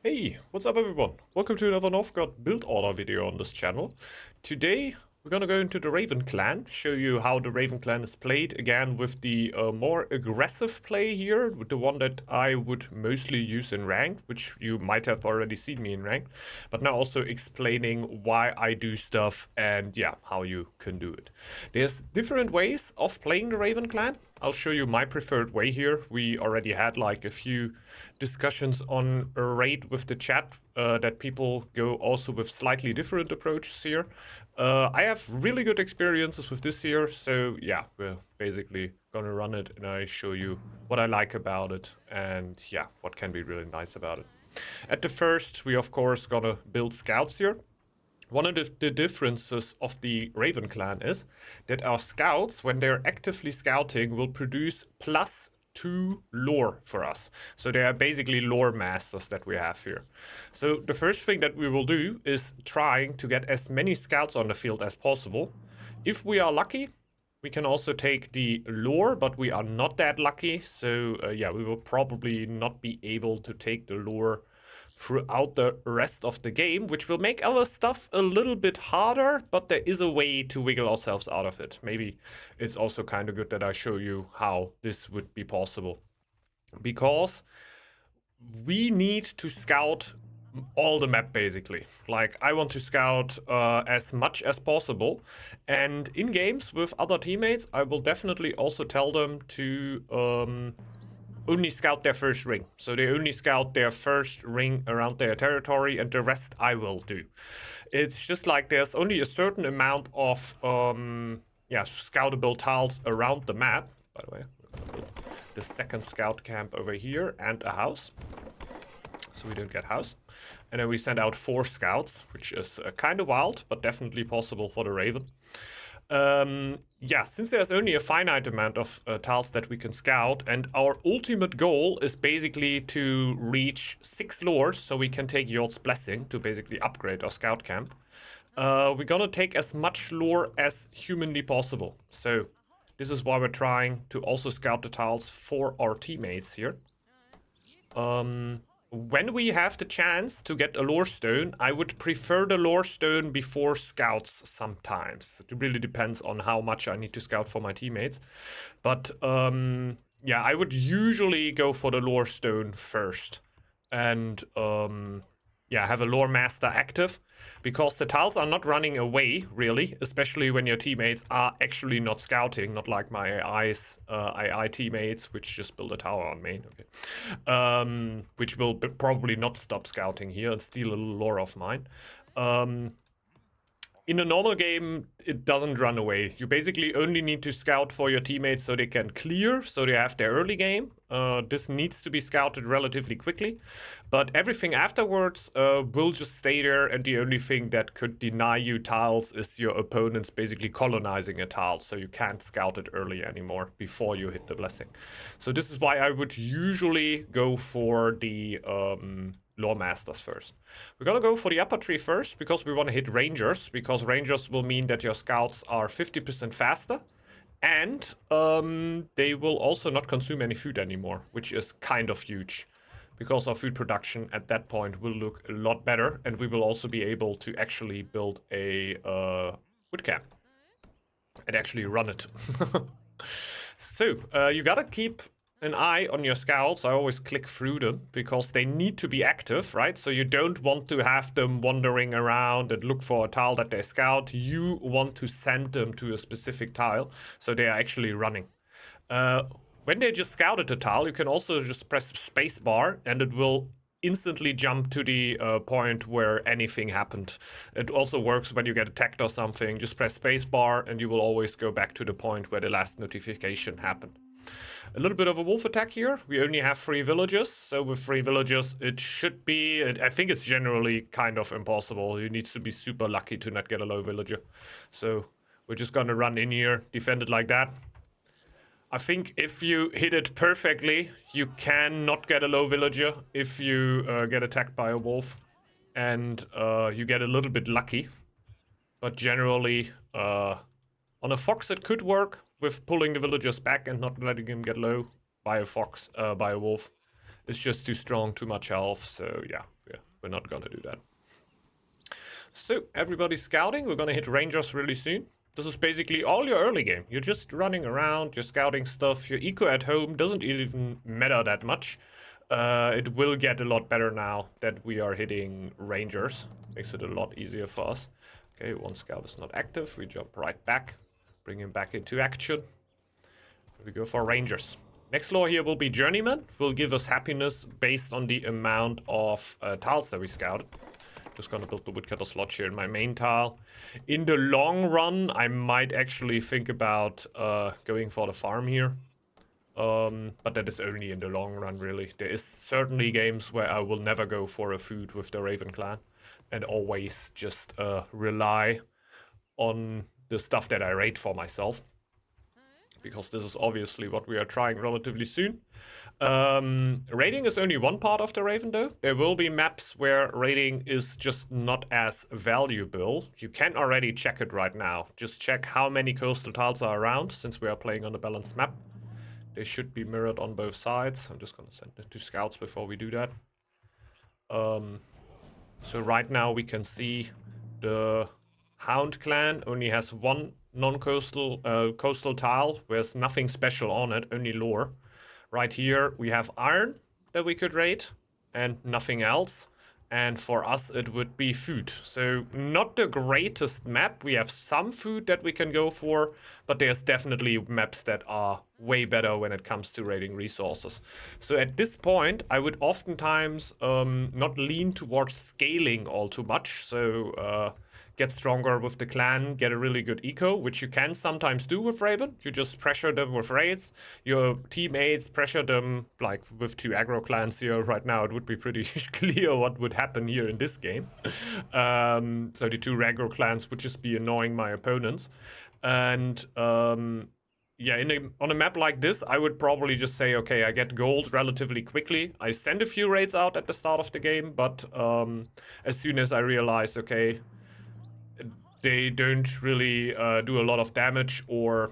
Hey, what's up everyone? Welcome to another Northgard build order video on this channel. Today we're gonna go into the Raven clan, show you how the Raven clan is played, again with the more aggressive play here, with the one that I would mostly use in ranked, which you might have already seen me in ranked, but now also explaining why I do stuff and yeah, how you can do it. There's different ways of playing the Raven clan. I'll show you my preferred way here. We already had like a few discussions on a raid with the chat that people go also with slightly different approaches here. I have really good experiences with this here, so yeah, we're basically gonna run it and I show you what I like about it and yeah, what can be really nice about it. At the first, we of course gonna build scouts here. One of the differences of the Raven clan is that our scouts, when they're actively scouting, will produce +2 lore for us. So they are basically lore masters that we have here. So the first thing that we will do is trying to get as many scouts on the field as possible. If we are lucky, we can also take the lore, but we are not that lucky. So yeah, we will probably not be able to take the lore throughout the rest of the game, which will make our stuff a little bit harder, but there is a way to wiggle ourselves out of it. Maybe it's also kind of good that I show you how this would be possible. Because we need to scout all the map basically. Like I want to scout as much as possible, and in games with other teammates I will definitely also tell them to only scout their first ring. So they only scout their first ring around their territory, and the rest I will do. It's just like there's only a certain amount of yeah, scoutable tiles around the map. By the way, the second scout camp over here and a house, so we don't get house. And then we send out 4 scouts, which is kind of wild, but definitely possible for the Raven. Yeah, since there's only a finite amount of tiles that we can scout, and our ultimate goal is basically to reach 6 lores, so we can take Yord's Blessing to basically upgrade our scout camp. We're gonna take as much lore as humanly possible. So this is why we're trying to also scout the tiles for our teammates here. When we have the chance to get a lore stone, I would prefer the lore stone before scouts sometimes. It really depends on how much I need to scout for my teammates. But yeah, I would usually go for the lore stone first. And yeah, have a lore master active, because the tiles are not running away really, especially when your teammates are actually not scouting, not like my AI teammates, which just build a tower on main, okay, which will probably not stop scouting here and steal a little lore of mine. In a normal game, it doesn't run away. You basically only need to scout for your teammates so they can clear, so they have their early game. This needs to be scouted relatively quickly, but everything afterwards will just stay there, and the only thing that could deny you tiles is your opponents basically colonizing a tile, so you can't scout it early anymore before you hit the blessing. So this is why I would usually go for the lore masters first. We're gonna go for the upper tree first because we want to hit rangers, because rangers will mean that your scouts are 50% faster, and they will also not consume any food anymore, which is kind of huge, because our food production at that point will look a lot better, and we will also be able to actually build a wood camp and actually run it. So you gotta keep an eye on your scouts. I always click through them because they need to be active, right? So you don't want to have them wandering around and look for a tile that they scout. You want to send them to a specific tile so they are actually running. When they just scouted a tile, you can also just press spacebar and it will instantly jump to the point where anything happened. It also works when you get attacked or something. Just press spacebar and you will always go back to the point where the last notification happened. A little bit of a wolf attack here. We only have 3 villagers, so with 3 villagers it should be, I think it's generally kind of impossible. You need to be super lucky to not get a low villager. So we're just gonna run in here, defend it like that. I think if you hit it perfectly, you can not get a low villager if you get attacked by a wolf, and you get a little bit lucky. But generally, on a fox it could work with pulling the villagers back and not letting him get low by a fox, by a wolf. is just too strong, too much health. So yeah, we're not gonna do that. So everybody's scouting. We're gonna hit Rangers really soon. This is basically all your early game. You're just running around, you're scouting stuff. Your eco at home doesn't even matter that much. It will get a lot better now that we are hitting Rangers. Makes it a lot easier for us. Okay, one scout is not active. We jump right back. Bring him back into action. We go for Rangers. Next law here will be Journeyman. Will give us happiness based on the amount of tiles that we scouted. Just gonna build the woodcutter slot here in my main tile. In the long run, I might actually think about going for the farm here. But that is only in the long run, really. There is certainly games where I will never go for a food with the Raven clan and always just rely on the stuff that I raid for myself. Because this is obviously what we are trying relatively soon. Raiding is only one part of the Raven, though. There will be maps where raiding is just not as valuable. You can already check it right now. Just check how many coastal tiles are around, since we are playing on a balanced map. They should be mirrored on both sides. I'm just going to send it to scouts before we do that. So right now we can see the Hound clan only has one non-coastal coastal tile. There's nothing special on it, only lore. Right here we have iron that we could raid and nothing else. And for us it would be food. So not the greatest map. We have some food that we can go for, but there's definitely maps that are way better when it comes to raiding resources. So at this point I would oftentimes not lean towards scaling all too much. So get stronger with the clan, get a really good eco, which you can sometimes do with Raven. You just pressure them with raids. Your teammates pressure them, like with 2 aggro clans here right now. It would be pretty clear what would happen here in this game. So the 2 aggro clans would just be annoying my opponents. And yeah, on a map like this, I would probably just say, okay, I get gold relatively quickly. I send a few raids out at the start of the game, but as soon as I realize, okay, they don't really do a lot of damage, or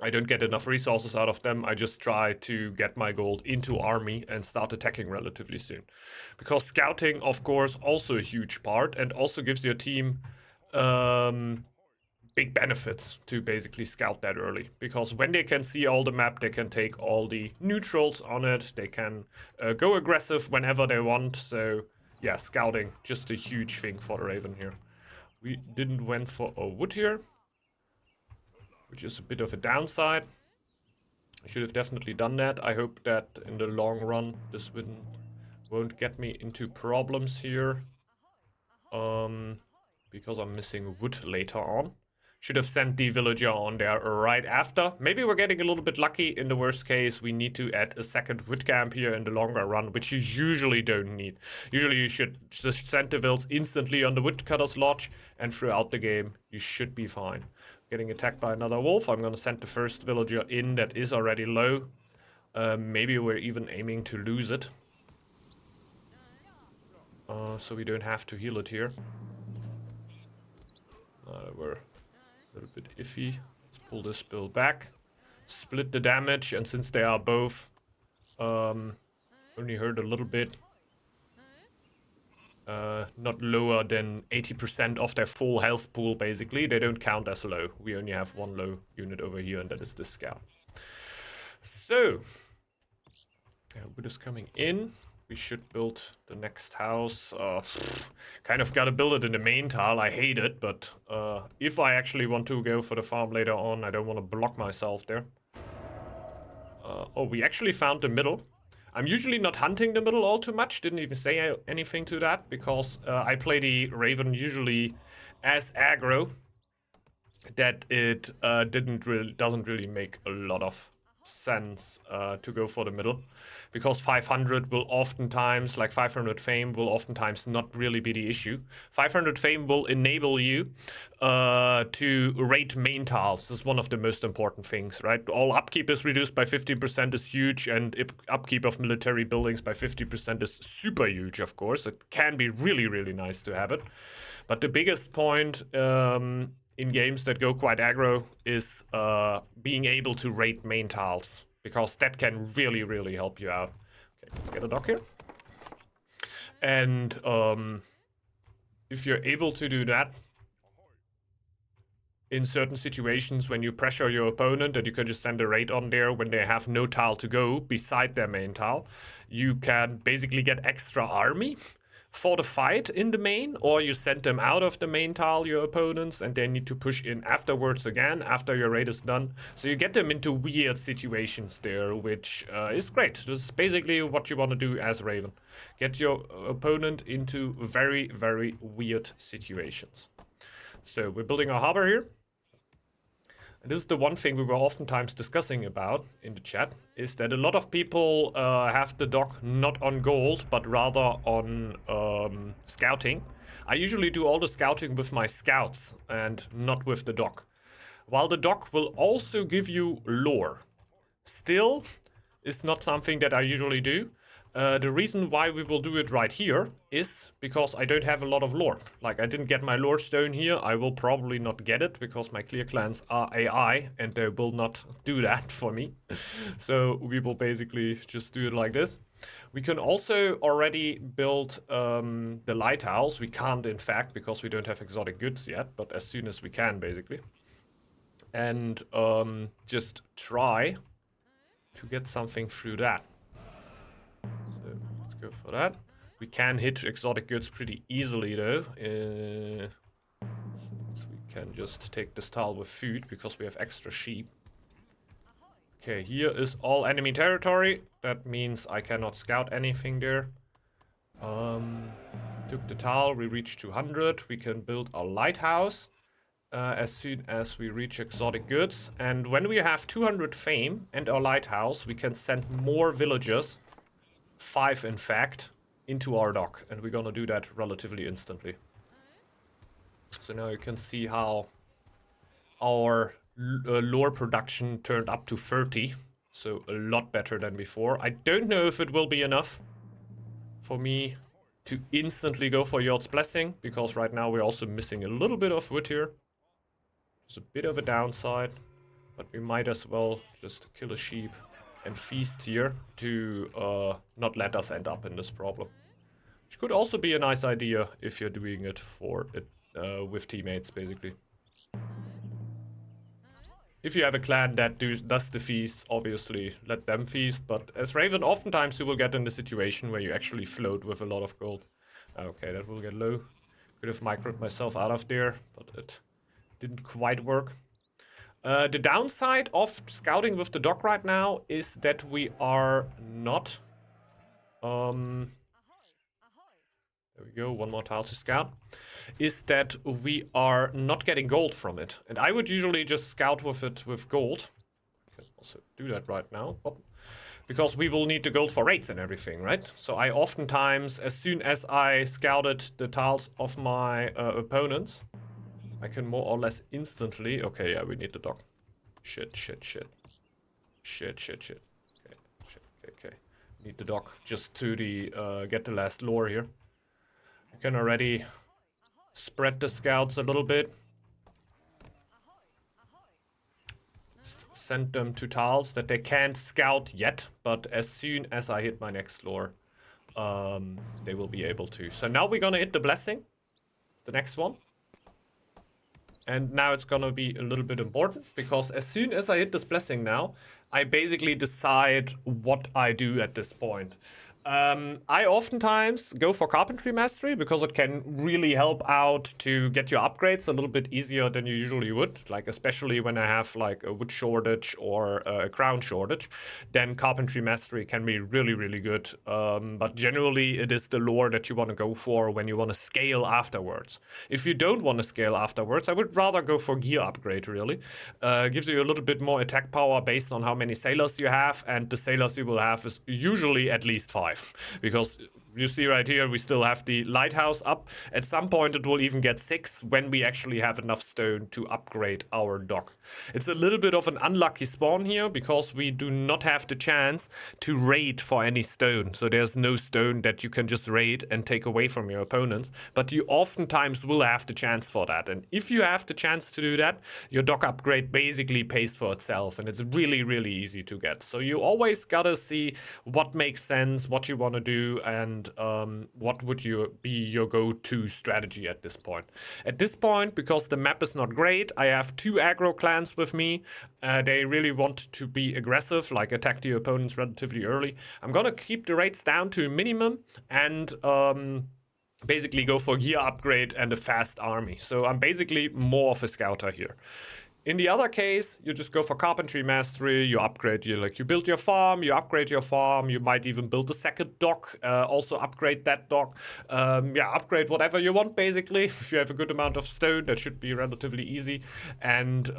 I don't get enough resources out of them, I just try to get my gold into army and start attacking relatively soon. Because scouting, of course, also a huge part, and also gives your team big benefits to basically scout that early. Because when they can see all the map, they can take all the neutrals on it, they can go aggressive whenever they want. So yeah, scouting, just a huge thing for the Raven here. We didn't went for a wood here, which is a bit of a downside. I should have definitely done that. I hope that in the long run this won't get me into problems here. Because I'm missing wood later on. Should have sent the villager on there right after. Maybe we're getting a little bit lucky. In the worst case, we need to add a second wood camp here in the longer run, which you usually don't need. Usually you should just send the vills instantly on the woodcutter's lodge, and throughout the game you should be fine. Getting attacked by another wolf. I'm going to send the first villager in that is already low. Maybe we're even aiming to lose it. So we don't have to heal it here. We're a little bit iffy. Let's pull this build back. Split the damage, and since they are both only hurt a little bit, not lower than 80% of their full health pool, basically, they don't count as low. We only have one low unit over here, and that is this scout. So, wood is coming in. We should build the next house. Kind of gotta build it in the main tile. I hate it, but if I actually want to go for the farm later on, I don't want to block myself there. Oh, we actually found the middle. I'm usually not hunting the middle all too much. Didn't even say anything to that, because I play the Raven usually as aggro. That it doesn't really make a lot of sense to go for the middle, because 500 will oftentimes, like 500 fame will oftentimes not really be the issue. 500 fame will enable you to rate main tiles. This is one of the most important things, right? All upkeep is reduced by 15% is huge, and upkeep of military buildings by 50% is super huge, of course. It can be really, really nice to have it. But the biggest point in games that go quite aggro is being able to rate main tiles, because that can really, really help you out. Okay, Let's get a dock here. And if you're able to do that in certain situations when you pressure your opponent, and you can just send a raid on there when they have no tile to go beside their main tile, you can basically get extra army for the fight in the main, or you send them out of the main tile, your opponents, and they need to push in afterwards again after your raid is done. So you get them into weird situations there, which is great. This is basically what you want to do as Raven. Get your opponent into very, very weird situations. So we're building our harbor here. And this is the one thing we were oftentimes discussing about in the chat, is that a lot of people have the dock not on gold, but rather on scouting. I usually do all the scouting with my scouts and not with the dock. While the dock will also give you lore. Still, it's not something that I usually do. The reason why we will do it right here is because I don't have a lot of lore. Like, I didn't get my lore stone here. I will probably not get it because my clear clans are AI and they will not do that for me. So we will basically just do it like this. We can also already build the lighthouse. We can't, in fact, because we don't have exotic goods yet, but as soon as we can, basically. And just try to get something through that. So let's go for that. We can hit exotic goods pretty easily though. Since we can just take this tile with food because we have extra sheep. Okay, here is all enemy territory. That means I cannot scout anything there. Took the tile, we reached 200. We can build a lighthouse as soon as we reach exotic goods. And when we have 200 fame and our lighthouse, we can send more villagers, 5 in fact, into our dock. And we're gonna do that relatively instantly. So now you can see how our lore production turned up to 30. So a lot better than before. I don't know if it will be enough for me to instantly go for Yod's Blessing, because right now we're also missing a little bit of wood here. It's a bit of a downside, but we might as well just kill a sheep and feast here to not let us end up in this problem. Which could also be a nice idea if you're doing it for it with teammates, basically. If you have a clan that does the feasts, obviously let them feast, but as Raven, oftentimes you will get in the situation where you actually float with a lot of gold. Okay, that will get low. Could have microed myself out of there, but it didn't quite work. The downside of scouting with the dock right now is that we are not... there we go, one more tile to scout. Is that we are not getting gold from it. And I would usually just scout with it with gold. I can also do that right now. Oh. Because we will need the gold for raids and everything, right? So I oftentimes, as soon as I scouted the tiles of my opponents, I can more or less instantly... Okay, yeah, we need the dock. Shit. Okay, okay. Need the dock just to get the last lore here. You can already spread the scouts a little bit. Send them to tiles that they can't scout yet, but as soon as I hit my next lore, they will be able to. So now we're gonna hit the blessing, the next one. And now it's gonna be a little bit important, because as soon as I hit this blessing now, I basically decide what I do at this point. I oftentimes go for Carpentry Mastery because it can really help out to get your upgrades a little bit easier than you usually would. Like, especially when I have like a wood shortage or a crown shortage, then Carpentry Mastery can be really, really good. But generally it is the lore that you want to go for when you want to scale afterwards. If you don't want to scale afterwards, I would rather go for gear upgrade, really. Gives you a little bit more attack power based on how many sailors you have, and the sailors you will have is usually at least 5. Because you see right here, we still have the lighthouse up. At some point, it will even get 6 when we actually have enough stone to upgrade our dock. It's a little bit of an unlucky spawn here because we do not have the chance to raid for any stone. So there's no stone that you can just raid and take away from your opponents. But you oftentimes will have the chance for that. And if you have the chance to do that, your dock upgrade basically pays for itself. And it's really, really easy to get. So you always gotta see what makes sense, what you want to do, and what would be your go-to strategy at this point. At this point, because the map is not great, I have 2 aggro clans with me. They really want to be aggressive, like attack the opponents relatively early. I'm gonna keep the rates down to a minimum and basically go for gear upgrade and a fast army. So I'm basically more of a scouter here. In the other case, you just go for carpentry mastery, you upgrade, you build your farm, you upgrade your farm, you might even build a second dock, also upgrade that dock. Upgrade whatever you want, basically. If you have a good amount of stone, that should be relatively easy. And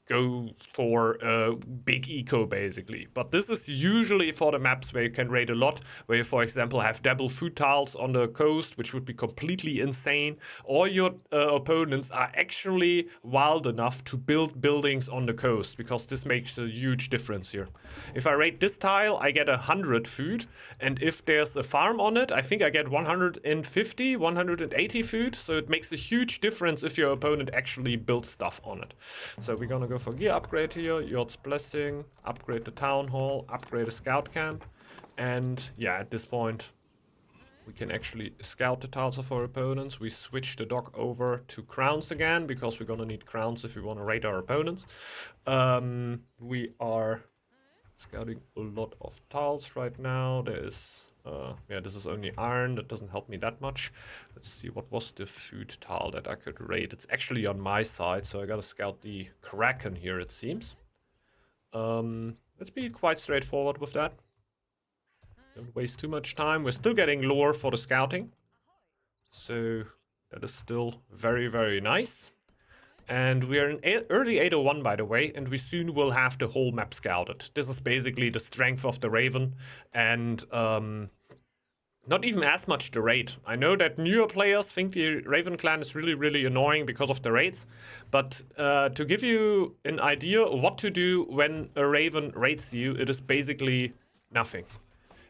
go for big eco, basically. But this is usually for the maps where you can raid a lot, where you, for example, have double food tiles on the coast, which would be completely insane, or your opponents are actually wild enough to build buildings on the coast, because this makes a huge difference here. If I raid this tile, I get 100 food, and if there's a farm on it, I think I get 150, 180 food, so it makes a huge difference if your opponent actually builds stuff on it. So we're gonna go for gear upgrade here, Yord's Blessing, upgrade the town hall, upgrade a scout camp, and yeah, at this point we can actually scout the tiles of our opponents. We switch the dock over to crowns again, because we're gonna need crowns if we want to raid our opponents. We are scouting a lot of tiles right now. There's this is only iron. That doesn't help me that much. Let's see, what was the food tile that I could raid? It's actually on my side, so I gotta scout the Kraken here, it seems. Let's be quite straightforward with that. Don't waste too much time. We're still getting lore for the scouting, so that is still very, very nice. And we are in early 801, by the way, and we soon will have the whole map scouted. This is basically the strength of the Raven, and not even as much the raid. I know that newer players think the Raven clan is really, really annoying because of the raids, but to give you an idea of what to do when a Raven raids you, it is basically nothing.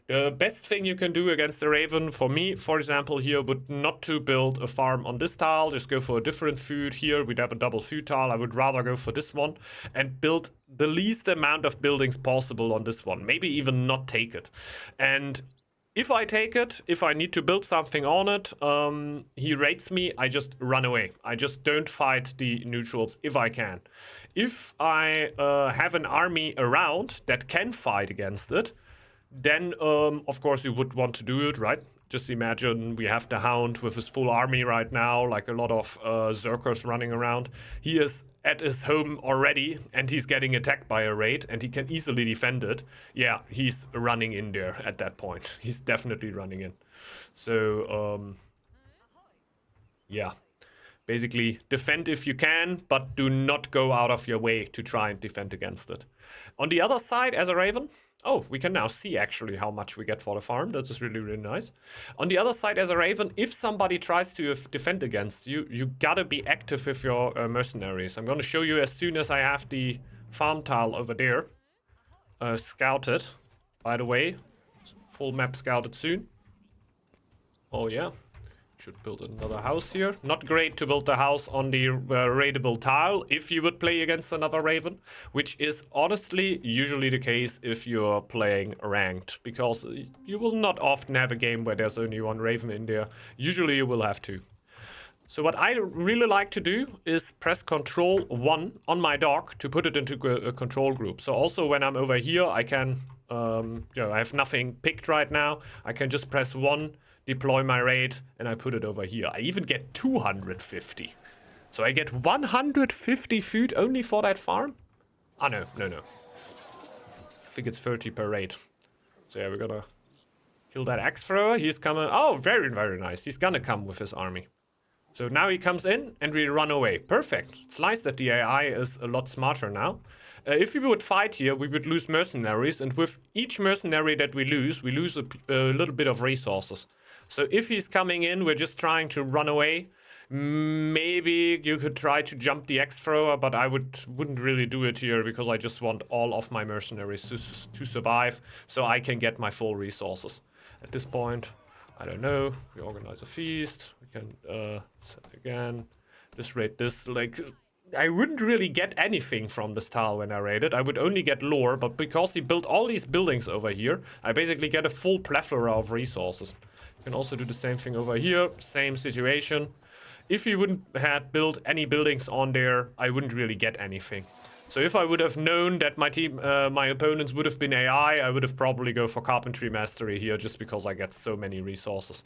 The best thing you can do against the Raven, for me, for example, here, would not to build a farm on this tile, just go for a different food. Here, we'd have a double food tile. I would rather go for this one and build the least amount of buildings possible on this one. Maybe even not take it. And if I take it, if I need to build something on it, he raids me, I just run away. I just don't fight the neutrals if I can. If I have an army around that can fight against it, then, of course, you would want to do it, right? Just imagine we have the Hound with his full army right now, like a lot of Zerkers running around. He is at his home already, and he's getting attacked by a raid, and he can easily defend it. Yeah, he's running in there at that point. He's definitely running in. So, yeah. Basically, defend if you can, but do not go out of your way to try and defend against it. On the other side, as a Raven... Oh, we can now see actually how much we get for the farm. That is really, really nice. On the other side, as a Raven, if somebody tries to defend against you, you gotta be active with your mercenaries. I'm gonna show you as soon as I have the farm tile over there scouted. By the way, full map scouted soon. Oh yeah. Should build another house here. Not great to build the house on the raidable tile if you would play against another Raven, which is honestly usually the case if you're playing ranked, because you will not often have a game where there's only one Raven in there. Usually you will have two. So what I really like to do is press Control 1 on my dock to put it into a control group. So also when I'm over here, I can, I have nothing picked right now. I can just press 1, deploy my raid, and I put it over here. I even get 250. So I get 150 food only for that farm? Ah, no. I think it's 30 per raid. So yeah, we're gonna kill that axe thrower. He's coming. Oh, very, very nice. He's gonna come with his army. So now he comes in and we run away. Perfect. It's nice that the AI is a lot smarter now. If we would fight here, we would lose mercenaries, and with each mercenary that we lose a little bit of resources. So if he's coming in, we're just trying to run away. Maybe you could try to jump the axe thrower, but I wouldn't really do it here because I just want all of my mercenaries to survive so I can get my full resources. At this point, I don't know. We organize a feast. We can set again. Just raid this. Like, I wouldn't really get anything from this tile when I raid it. I would only get lore, but because he built all these buildings over here, I basically get a full plethora of resources. You can also do the same thing over here. Same situation. If you wouldn't have built any buildings on there, I wouldn't really get anything. So if I would have known that my team, my opponents would have been AI, I would have probably go for Carpentry Mastery here just because I get so many resources.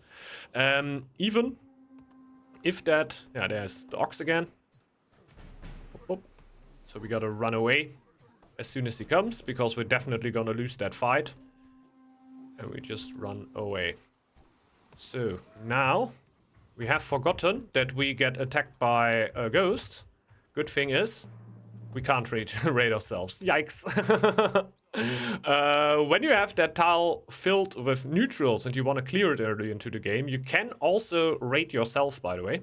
Even if that... Yeah, there's the ox again. So we gotta run away as soon as he comes because we're definitely gonna lose that fight. And we just run away. So now... We have forgotten that we get attacked by a ghost. Good thing is, we can't raid ourselves. Yikes. When you have that tile filled with neutrals and you want to clear it early into the game, you can also raid yourself, by the way.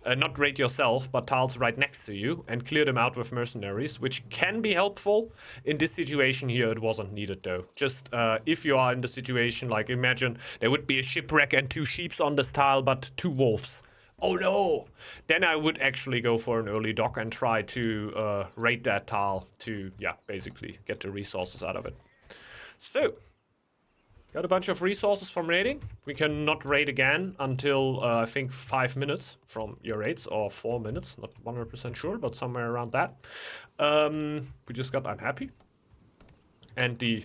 Not raid yourself, but tiles right next to you and clear them out with mercenaries, which can be helpful. In this situation here, it wasn't needed though. Just if you are in the situation, like imagine there would be a shipwreck and 2 sheeps on this tile, but 2 wolves. Oh no! Then I would actually go for an early dock and try to raid that tile to, yeah, basically get the resources out of it. So, got a bunch of resources from raiding. We cannot raid again until, I think, 5 minutes from your raids, or 4 minutes. Not 100% sure, but somewhere around that. We just got unhappy. And the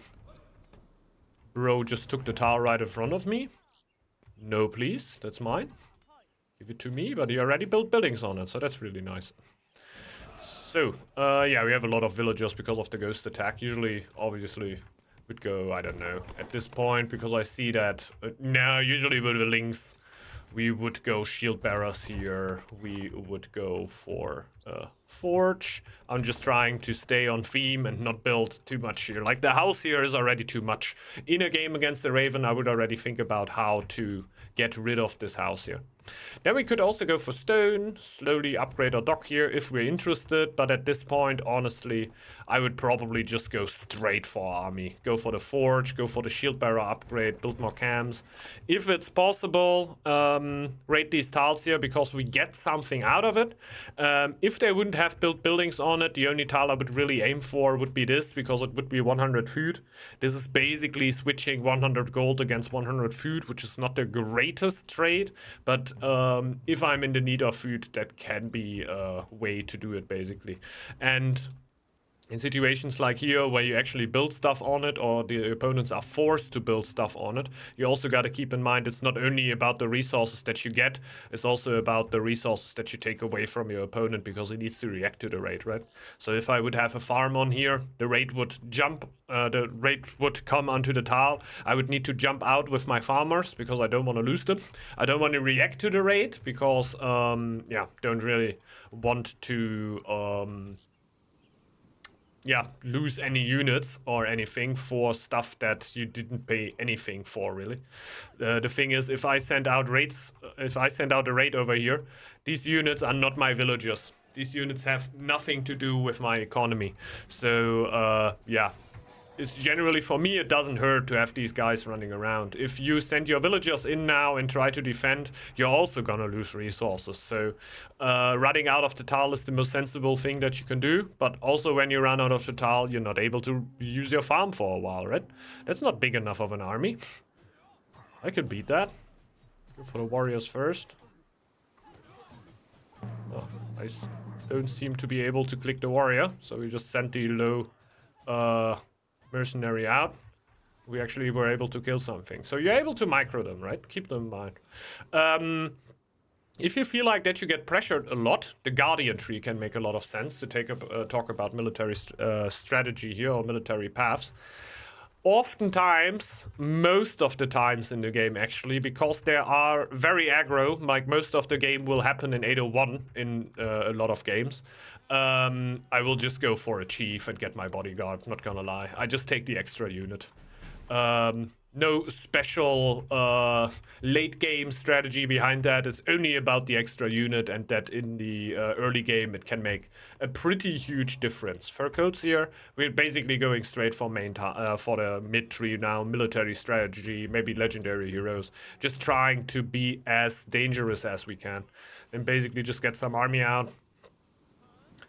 bro just took the tile right in front of me. No, please. That's mine. Give it to me, but he already built buildings on it, so that's really nice. So, yeah, we have a lot of villagers because of the ghost attack. Usually, obviously... would go, I don't know, at this point, because I see that, no, usually with the links, we would go shield bearers here, we would go for forge. I'm just trying to stay on theme and not build too much here. Like, the house here is already too much. In a game against the Raven, I would already think about how to get rid of this house here. Then we could also go for stone, slowly upgrade our dock here if we're interested, but at this point, honestly, I would probably just go straight for army. Go for the forge, go for the shield bearer upgrade, build more cams. If it's possible, raid these tiles here because we get something out of it. If they wouldn't have built buildings on it, the only tile I would really aim for would be this, because it would be 100 food. This is basically switching 100 gold against 100 food, which is not the greatest trade, but if I'm in the need of food, that can be a way to do it, basically. And in situations like here, where you actually build stuff on it, or the opponents are forced to build stuff on it, you also got to keep in mind it's not only about the resources that you get, it's also about the resources that you take away from your opponent, because he needs to react to the raid, right? So if I would have a farm on here, the raid would jump, the raid would come onto the tile. I would need to jump out with my farmers, because I don't want to lose them. I don't want to react to the raid, because, yeah, don't really want to... yeah, lose any units or anything for stuff that you didn't pay anything for, really. The thing is, if I send out raids, if I send out a raid over here, these units are not my villagers. These units have nothing to do with my economy. So, yeah. It's generally, for me, it doesn't hurt to have these guys running around. If you send your villagers in now and try to defend, you're also gonna lose resources. So running out of the tile is the most sensible thing that you can do. But also when you run out of the tile, you're not able to use your farm for a while, right? That's not big enough of an army. I could beat that. Go for the warriors first. Oh, I don't seem to be able to click the warrior, so we just sent the low... mercenary out. We actually were able to kill something. So you're able to micro them, right? Keep them in mind. If you feel like that you get pressured a lot, the Guardian tree can make a lot of sense to take up, talk about military strategy here, or military paths. oftentimes, most of the times in the game actually, because they are very aggro, like most of the game will happen in 801 in a lot of games. I will just go for a chief and get my bodyguard, not gonna lie. I just take the extra unit. No special late game strategy behind that. It's only about the extra unit, and that in the early game it can make a pretty huge difference. For codes here, we're basically going straight for for the mid tree now, military strategy, maybe legendary heroes, just trying to be as dangerous as we can, and basically just get some army out.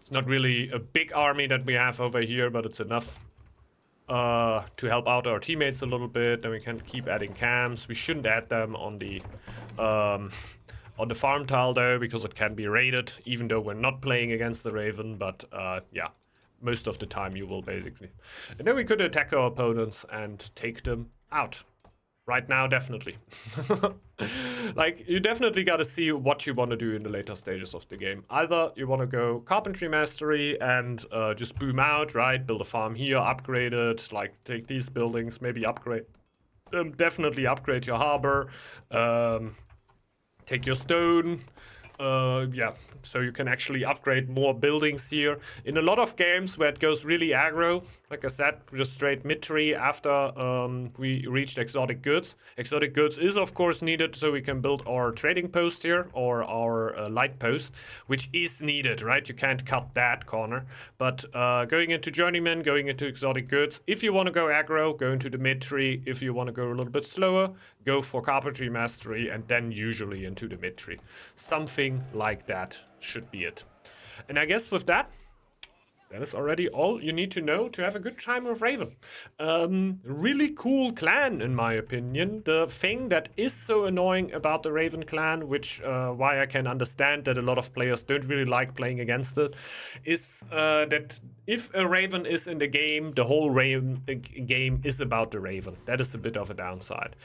It's not really a big army that we have over here, but it's enough to help out our teammates a little bit. Then we can keep adding camps. We shouldn't add them on the farm tile though, because it can be raided, even though we're not playing against the Raven. But yeah, most of the time you will basically. And then we could attack our opponents and take them out. Right now, definitely. Like, you definitely gotta see what you want to do in the later stages of the game. Either you want to go carpentry mastery and just boom out, right? Build a farm here, upgrade it, like take these buildings, maybe upgrade them, definitely upgrade your harbor, take your stone. Yeah, so you can actually upgrade more buildings here. In a lot of games where it goes really aggro, like I said, just straight mid-tree after we reached exotic goods. Exotic goods is of course needed so we can build our trading post here, or our light post, which is needed, right? You can't cut that corner. But going into journeyman, going into exotic goods, if you want to go aggro, go into the mid-tree. If you want to go a little bit slower, go for carpentry mastery, and then usually into the mid-tree. Something like that should be it. And I guess with that, that is already all you need to know to have a good time with Raven. Really cool clan, in my opinion. The thing that is so annoying about the Raven clan, which why I can understand that a lot of players don't really like playing against it, is that if a Raven is in the game, the whole Raven game is about the Raven. That is a bit of a downside.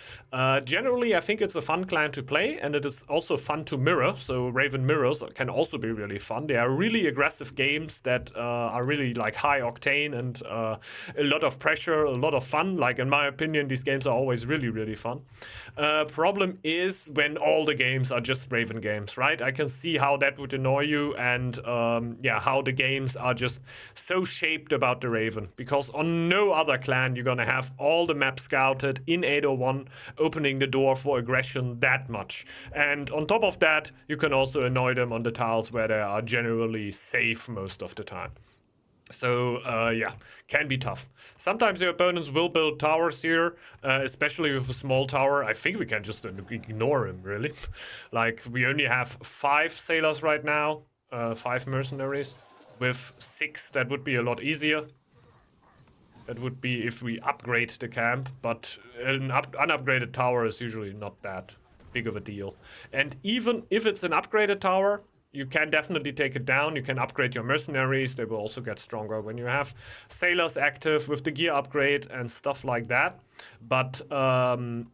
Generally, I think it's a fun clan to play, and it is also fun to mirror. So Raven mirrors can also be really fun. They are really aggressive games that are really like high octane and a lot of pressure, a lot of fun. Like, in my opinion, these games are always really, really fun. Problem is when all the games are just Raven games, right? I can see how that would annoy you, and yeah, how the games are just so shaped about the Raven, because on no other clan you're gonna have all the maps scouted in 801, opening the door for aggression that much. And on top of that, you can also annoy them on the tiles where they are generally safe most of the time. So, yeah, can be tough. Sometimes your opponents will build towers here, especially with a small tower. I think we can just ignore him, really. Like, we only have 5 sailors right now, 5 mercenaries. With 6, that would be a lot easier. That would be if we upgrade the camp, but an unupgraded tower is usually not that big of a deal. And even if it's an upgraded tower, you can definitely take it down. You can upgrade your mercenaries. They will also get stronger when you have sailors active with the gear upgrade and stuff like that. But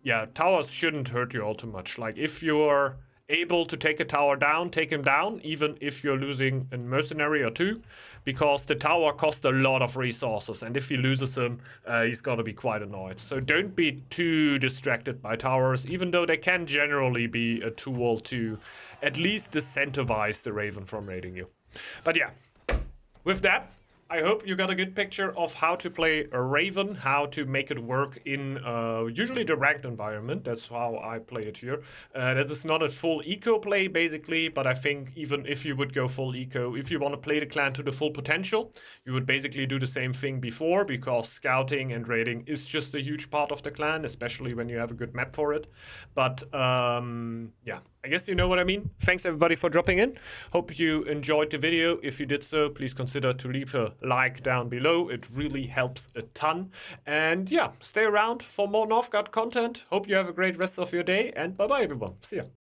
yeah, towers shouldn't hurt you all too much. Like, if you're able to take a tower down, take him down, even if you're losing a mercenary or 2, because the tower costs a lot of resources, and if he loses him, he's gonna be quite annoyed. So don't be too distracted by towers, even though they can generally be a tool to at least disincentivize the Raven from raiding you. But yeah, with that, I hope you got a good picture of how to play a Raven, how to make it work in usually the ranked environment. That's how I play it here. That is not a full eco play, basically, but I think even if you would go full eco, if you want to play the clan to the full potential, you would basically do the same thing before, because scouting and raiding is just a huge part of the clan, especially when you have a good map for it. But yeah, I guess you know what I mean. Thanks everybody for dropping in. Hope you enjoyed the video. If you did so, please consider to leave a like down below. It really helps a ton. And yeah, stay around for more Northgard content. Hope you have a great rest of your day, and bye bye everyone. See ya.